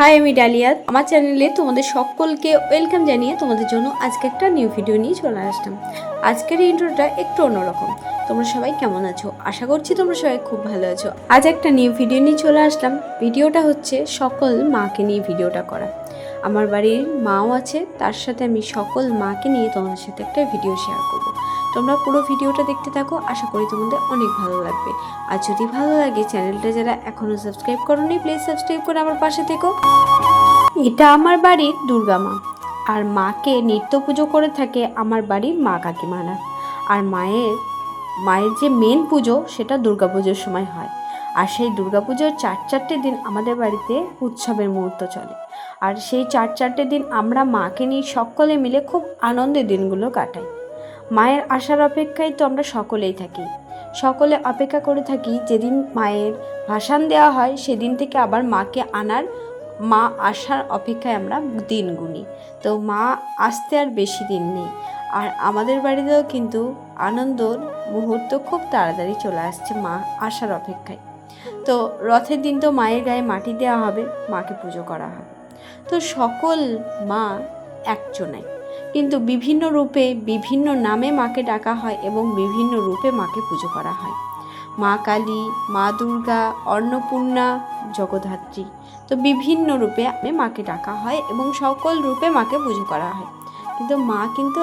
High, আমি dahlia. আমার চ্যানেলে তোমাদের সকলকে ওয়েলকাম জানিয়ে তোমাদের জন্য আজকে একটা নিউ ভিডিও নিয়ে চলে আসলাম। আজকের ইন্ট্রোটা একটু অন্যরকম। তোমরা সবাই কেমন আছো? আশা করছি তোমরা সবাই খুব ভালো আছো। আজ একটা নিউ ভিডিও নিয়ে চলে আসলাম। ভিডিওটা হচ্ছে সকল মাকে নিয়ে ভিডিওটা করা। আমার বাড়ির মাও আছে, তার সাথে আমি সকল মাকে নিয়ে তোমাদের সাথে একটা ভিডিও শেয়ার করব। তোমরা পুরো ভিডিওটা দেখতে থাকো, আশা করি তোমাদের অনেক ভালো লাগবে। আর যদি ভালো লাগে, চ্যানেলটা যারা এখনও সাবস্ক্রাইব করোনি, প্লিজ সাবস্ক্রাইব করে আমার পাশে থেকো। এটা আমার বাড়ির দুর্গা মা, আর মাকে নিত্য পুজো করে থাকে আমার বাড়ির মা কাকিমারা। আর মায়ের যে মেন পুজো সেটা দুর্গা পুজোর সময় হয়। আর সেই দুর্গা পুজোর চারটে দিন আমাদের বাড়িতে উৎসবের মুহূর্ত চলে। আর সেই চারটে দিন আমরা মাকে নিয়ে সকলে মিলে খুব আনন্দের দিনগুলো কাটাই। মায়ের আসার অপেক্ষায় তো আমরা সকলেই থাকি। সকলে অপেক্ষা করে থাকি যেদিন মায়ের ভাসান দেওয়া হয় সেদিন থেকে আবার মাকে মা আসার অপেক্ষায় আমরা দিন গুনি। তো মা আসতে আর বেশি দিন নেই। আর আমাদের বাড়িতেও কিন্তু আনন্দর মুহূর্ত খুব তাড়াতাড়ি চলে আসছে মা আসার অপেক্ষায়। তো রথের দিন তো মায়ের গায়ে মাটি দেওয়া হবে, মাকে পুজো করা হবে। তো সকল মা একজনাই, কিন্তু বিভিন্ন রূপে বিভিন্ন নামে মাকে ডাকা হয় এবং বিভিন্ন রূপে মাকে পুজো করা হয়। মা কালী, মা দুর্গা, অন্নপূর্ণা, জগদ্ধাত্রী। তো বিভিন্ন রূপে মাকে ডাকা হয় এবং সকল রূপে মাকে পুজো করা হয়, কিন্তু মা কিন্তু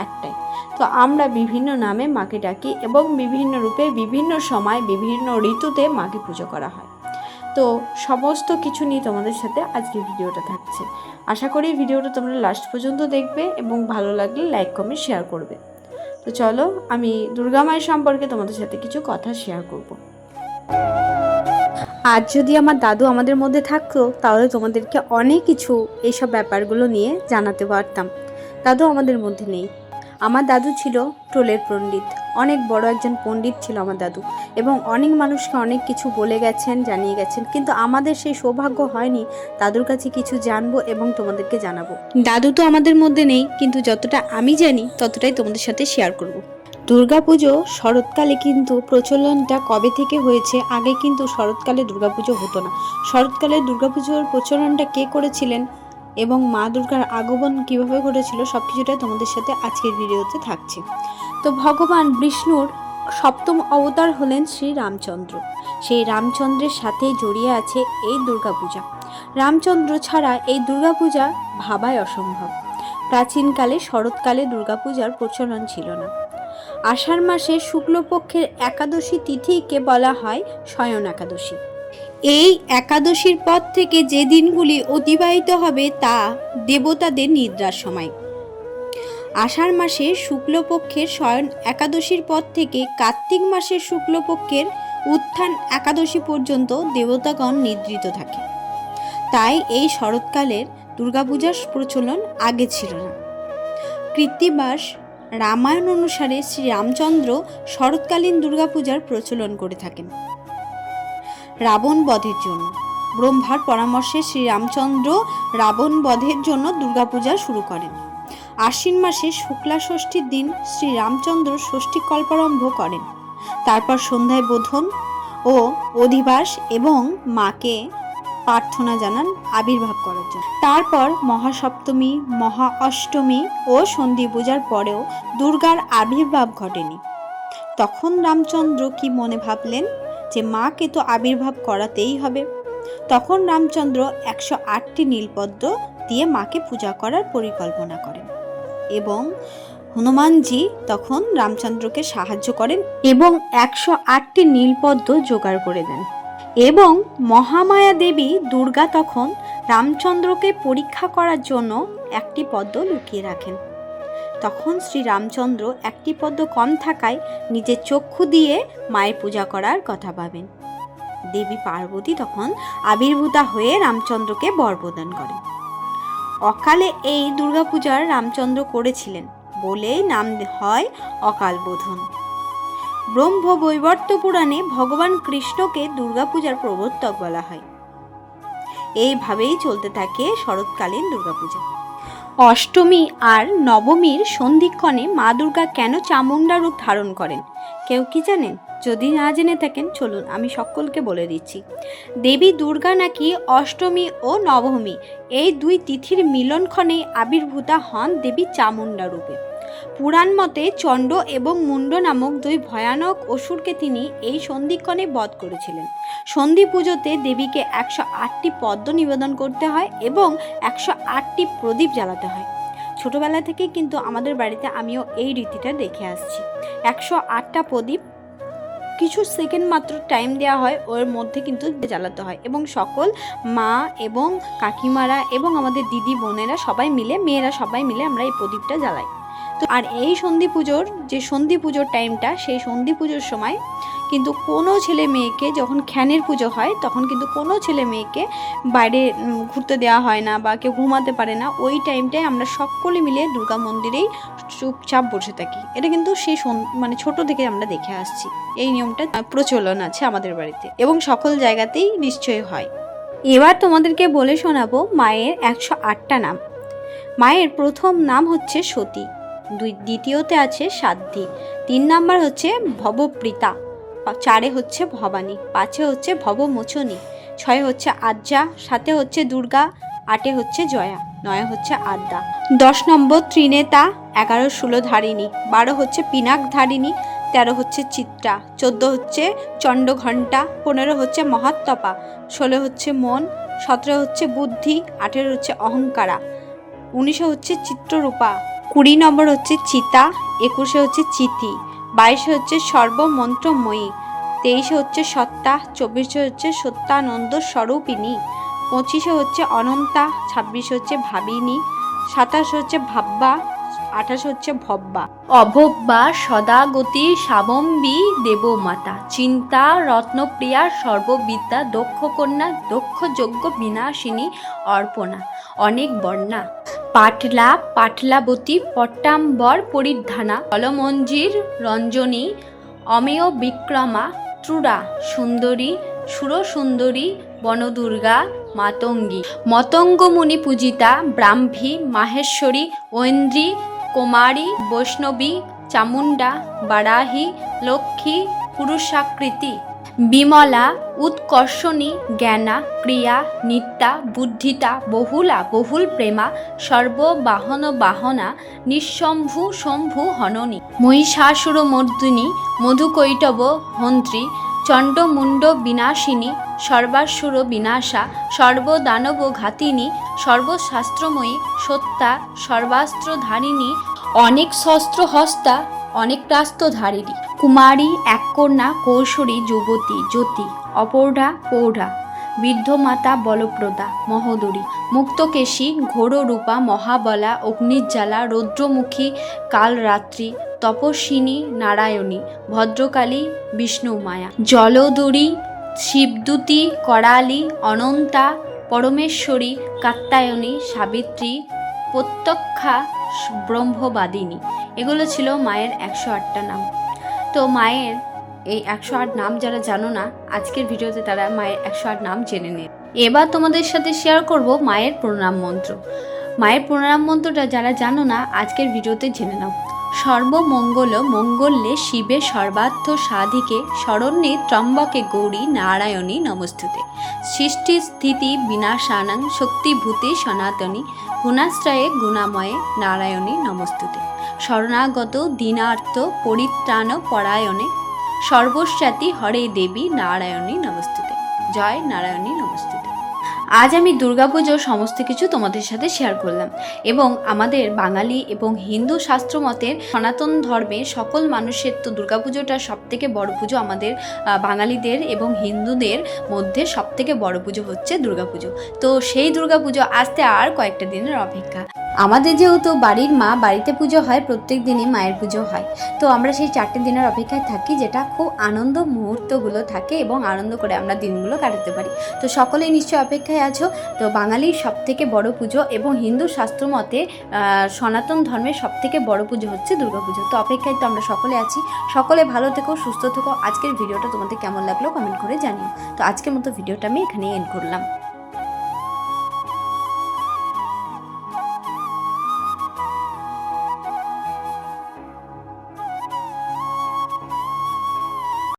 একটাই। তো আমরা বিভিন্ন নামে মাকে ডাকি এবং বিভিন্ন রূপে বিভিন্ন সময় বিভিন্ন ঋতুতে মাকে পুজো করা হয়। তো সমস্ত কিছু নিয়ে তোমাদের সাথে আজকে ভিডিওটা থাকছে। আশা করি ভিডিওটা তোমরা লাস্ট পর্যন্ত দেখবে এবং ভালো লাগলে লাইক কমেন্ট শেয়ার করবে। তো চলো, আমি দুর্গা মায়ের সম্পর্কে তোমাদের সাথে কিছু কথা শেয়ার করব। আজ যদি আমার দাদু আমাদের মধ্যে থাকতো তাহলে তোমাদেরকে অনেক কিছু এইসব ব্যাপারগুলো নিয়ে জানাতে পারতাম। দাদু আমাদের মধ্যে নেই। আমার দাদু ছিল টোলের পণ্ডিত, অনেক বড় একজন পণ্ডিত ছিল আমার দাদু, এবং অনেক মানুষকে অনেক কিছু বলে গেছেন, জানিয়ে গেছেন। কিন্তু আমাদের সেই সৌভাগ্য হয়নি দাদুর কাছে কিছু জানবো এবং তোমাদেরকে জানাবো। দাদু তো আমাদের মধ্যে নেই, কিন্তু যতটা আমি জানি ততটাই তোমাদের সাথে শেয়ার করব। দুর্গাপুজো শরৎকালে কিন্তু প্রচলনটা কবে থেকে হয়েছে? আগে কিন্তু শরৎকালে দুর্গাপুজো হতো না। শরৎকালে দুর্গাপুজোর প্রচলনটা কে করেছিলেন এবং মা দুর্গার আগমন কিভাবে ঘটেছিল সব কিছুটাই তোমাদের সাথে আজকের ভিডিওতে থাকছে। তো ভগবান বিষ্ণুর সপ্তম অবতার হলেন শ্রী রামচন্দ্র। সেই রামচন্দ্রের সাথেই জড়িয়ে আছে এই দুর্গাপূজা। রামচন্দ্র ছাড়া এই দুর্গাপূজা ভাবাই অসম্ভব। প্রাচীনকালে শরৎকালে দুর্গাপূজার প্রচলন ছিল না। আষাঢ় মাসের শুক্লপক্ষের একাদশী তিথিকে বলা হয় শয়ন একাদশী। এই একাদশীর পর থেকে যে দিনগুলি অতিবাহিত হবে তা দেবতাদের নিদ্রার সময়। আষাঢ় মাসের শুক্লপক্ষের শয়ন একাদশীর পর থেকে কার্তিক মাসের শুক্লপক্ষের উত্থান একাদশী পর্যন্ত দেবতাগণ নিদ্রিত থাকে। তাই এই শরৎকালের দুর্গাপূজার প্রচলন আগে ছিল না। কৃত্তিবাস রামায়ণ অনুসারে শ্রী রামচন্দ্র শরৎকালীন দুর্গাপূজার প্রচলন করে থাকেন রাবণ বধের জন্য। ব্রহ্মার পরামর্শে শ্রীরামচন্দ্র রাবণ বধের জন্য দুর্গাপূজা শুরু করেন। আশ্বিন মাসে শুক্লা ষষ্ঠীর দিন শ্রীরামচন্দ্র ষষ্ঠী কল্পারম্ভ করেন। তারপর সন্ধ্যায় বোধন ও অধিবাস এবং মাকে প্রার্থনা জানান আবির্ভাব করার জন্য। তারপর মহাসপ্তমী, মহা অষ্টমী ও সন্ধি পূজার পরেও দুর্গার আবির্ভাব ঘটেনি। তখন রামচন্দ্র কি মনে ভাবলেন যে মাকে তো আবির্ভাব করাতেই হবে। তখন রামচন্দ্র 108টি নীলপদ্ম দিয়ে মাকে পূজা করার পরিকল্পনা করেন এবং হনুমানজি তখন রামচন্দ্রকে সাহায্য করেন এবং 108টি নীলপদ্ম জোগাড় করে দেন। এবং মহামায়া দেবী দুর্গা তখন রামচন্দ্রকে পরীক্ষা করার জন্য একটি পদ্ম লুকিয়ে রাখেন। তখন শ্রী রামচন্দ্র একটি পদ্ম কম থাকায় নিজের চক্ষু দিয়ে মায়ের পূজা করার কথা ভাবেন। দেবী পার্বতী তখন আবির্ভূতা হয়ে রামচন্দ্রকে বর প্রদান করেন। অকালে এই দুর্গাপূজার রামচন্দ্র করেছিলেন বলেই নাম হয় অকাল বোধন। ব্রহ্মবৈবর্ত পুরাণে ভগবান কৃষ্ণকে দুর্গাপূজার প্রবর্তক বলা হয়। এইভাবেই চলতে থাকে শরৎকালীন দুর্গাপূজা। অষ্টমী আর নবমীর সন্ধিক্ষণে মা দুর্গা কেন চামুণ্ডা রূপ ধারণ করেন কেউ কি জানেন? যদি না জেনে থাকেন চলুন আমি সকলকে বলে দিচ্ছি। দেবী দুর্গা নাকি অষ্টমী ও নবমী এই দুই তিথির মিলনক্ষণে আবির্ভূতা হন দেবী চামুণ্ডা রূপে। পুরাণ মতে চণ্ড এবং মুণ্ড নামক দুই ভয়ানক অসুরকে তিনি এই সন্ধিক্ষণে বধ করেছিলেন। সন্ধি পুজোতে দেবীকে 108টি পদ্ম নিবেদন করতে হয় এবং 108টি প্রদীপ জ্বালাতে হয়। ছোটবেলা থেকে কিন্তু আমাদের বাড়িতে আমিও এই রীতিটা দেখে আসছি। 108টা প্রদীপ কিছু সেকেন্ড মাত্র টাইম দেওয়া হয়, ওর মধ্যে কিন্তু জ্বালাতে হয় এবং সকল মা এবং কাকিমারা এবং আমাদের দিদি বোনেরা সবাই মিলে, মেয়েরা সবাই মিলে আমরা এই প্রদীপটা জ্বালাই। তো আর এই সন্ধি পুজোর টাইমটা, সেই সন্ধি পুজোর সময় কিন্তু কোনো ছেলে মেয়েকে, যখন খ্যানের পুজো হয় তখন কিন্তু কোনো ছেলে মেয়েকে বাইরে ঘুরতে দেওয়া হয় না বা কেউ ঘুমাতে পারে না। ওই টাইমটায় আমরা সকলে মিলে দুর্গা মন্দিরেই চুপচাপ বসে থাকি। এটা কিন্তু সেই ছোট থেকে আমরা দেখে আসছি। এই নিয়মটা প্রচলন আছে আমাদের বাড়িতে এবং সকল জায়গাতেই নিশ্চয়ই হয়। এবার তোমাদেরকে বলে শোনাবো মায়ের 108টা নাম। মায়ের প্রথম নাম হচ্ছে সতী, দ্বিতীয়তে আছে সাধ্যী, 3 নাম্বার হচ্ছে ভবপ্রীতা, 4 হচ্ছে ভবানী, 5 হচ্ছে ভবমোচনী, 6 হচ্ছে আদ্যা, 7 হচ্ছে দুর্গা, 8 হচ্ছে জয়া, 9 হচ্ছে আদ্যা, 10 নম্বর ত্রিনেতা, 11 শূলধারিণী, 12 হচ্ছে পিনাক ধারিণী, 13 হচ্ছে চিত্রা, 14 হচ্ছে চণ্ডঘণ্টা, 15 হচ্ছে মহাত্তপা, 16 হচ্ছে মন, 17 হচ্ছে বুদ্ধি, 18 হচ্ছে অহংকারা, 19 হচ্ছে চিত্ররূপা, 20 নম্বর হচ্ছে চিতা, 21 হচ্ছে চিতি, 22 হচ্ছে সর্বমন্ত্রময়ী, 23 হচ্ছে সত্তা, 24 হচ্ছে সত্যানন্দ স্বরূপিণী, 25 হচ্ছে অনন্তা, 26 হচ্ছে ভাবিনী, 27 হচ্ছে ভাব্বা, 28 হচ্ছে ভব্বা, অভব্বা, সদাগতি, সাবম্বী, দেবমাতা, চিন্তা, রত্নপ্রিয়া, সর্ববিদ্যা, দক্ষ কন্যা, দক্ষ যজ্ঞ বিনাশিনী, অর্পণা, অনেক বর্ণা, পাটলা, পাটলাবতী, পট্টাম্বর পরিধানা, অলমঞ্জির, রঞ্জনী, অমেয় বিক্রমা, ত্রুরা, সুন্দরী, সুরসুন্দরী, বনদুর্গা, মাতঙ্গী, মতঙ্গমুনি পূজিতা, ব্রাহ্মী, মাহেশ্বরী, ঐন্দ্রী, কুমারী, বৈষ্ণবী, চামুণ্ডা, বারাহী, লক্ষ্মী, পুরুষাকৃতি, বিমলা, উৎকর্ষণী, জ্ঞানা, ক্রিয়া, নিত্যা, বুদ্ধিতা, বহুলা, বহুল প্রেমা, সর্ববাহন বাহনা, নিঃশম্ভু, শম্ভু, হননী, মহিষাসুরমর্দিনী, মধুকৈটব হন্ত্রী, চণ্ডমুণ্ড বিনাশিনী, সর্বাসুর বিনাশা, সর্বদানব ঘাতিনী, সর্বশাস্ত্রময়ী, সত্যা, সর্বাস্ত্রধারিণী, অনেক শস্ত্র হস্তা, অনেক প্রাস্তধারিণী, কুমারী, এক কন্যা, কৌশলী, যুবতী, জ্যোতি, অপৌঢ়া, পৌঢ়া, বৃদ্ধমাতা, বলপ্রদা, মহোদরী, মুক্তকেশী, ঘোররূপা, মহাবলা, অগ্নিজ্বালা, রৌদ্রমুখী, কালরাত্রি, তপস্বিনী, নারায়ণী, ভদ্রকালী, বিষ্ণুমায়া, জলদরী, শিবদূতী, করালী, অনন্তা, পরমেশ্বরী, কাত্যায়নী, সাবিত্রী, প্রত্যক্ষা, ব্রহ্মবাদিনী। এগুলো ছিল মায়ের 108টা নাম। তো মায়ের এই 108 নাম যারা জানো না, আজকের ভিডিওতে তারা মায়ের 108 নাম জেনে নেয়। এবার তোমাদের সাথে শেয়ার করব মায়ের প্রণাম মন্ত্র। মায়ের প্রণাম মন্ত্রটা যারা জানো না, আজকের ভিডিওতে জেনে নাও। সর্বমঙ্গল মঙ্গলে শিবে সর্বার্থ সাধিকে শরণ্যে ত্রম্বকে গৌরী নারায়ণী নমস্তুতে। সৃষ্টি স্থিতি বিনাশানাং শক্তিভূতে সনাতনী গুণাশ্রয়ে গুণাময়ে নারায়ণী নমস্তুতে। শরণাগত দীনার্থ পরিত্রাণ পরায়ণে সর্বস্যাতি হরে দেবী নারায়ণী নমস্তুতে। জয় নারায়ণী নমস্তুতে। আজ আমি দুর্গাপুজোর সমস্ত কিছু তোমাদের সাথে শেয়ার করলাম এবং আমাদের বাঙালি এবং হিন্দু শাস্ত্র মতের সনাতন ধর্মের সকল মানুষের তো দুর্গাপুজোটা সবথেকে বড় পুজো। আমাদের বাঙালিদের এবং হিন্দুদের মধ্যে সবথেকে বড় পুজো হচ্ছে দুর্গাপুজো। তো সেই দুর্গাপুজো আসতে আর কয়েকটা দিনের অপেক্ষা। আমাদের যেহেতু বাড়ির মা বাড়িতে পুজো হয়, প্রত্যেক দিনই মায়ের পুজো হয়, তো আমরা সেই 4টে দিনের অপেক্ষায় থাকি, যেটা খুব আনন্দ মুহূর্তগুলো থাকে এবং আনন্দ করে আমরা দিনগুলো কাটাতে পারি। তো সকলেই নিশ্চয়ই অপেক্ষায় আছো। তো বাঙালির সবথেকে বড় পুজো এবং হিন্দু শাস্ত্র মতে সনাতন ধর্মের সবথেকে বড় পুজো হচ্ছে দুর্গাপুজো। তো অপেক্ষায় তো আমরা সকলে আছি। সকলে ভালো থেকো, সুস্থ থেকো। আজকের ভিডিওটা তোমাদের কেমন লাগলো কমেন্ট করে জানিও। তো আজকের মতো ভিডিওটা আমি এখানেই এন্ড করলাম।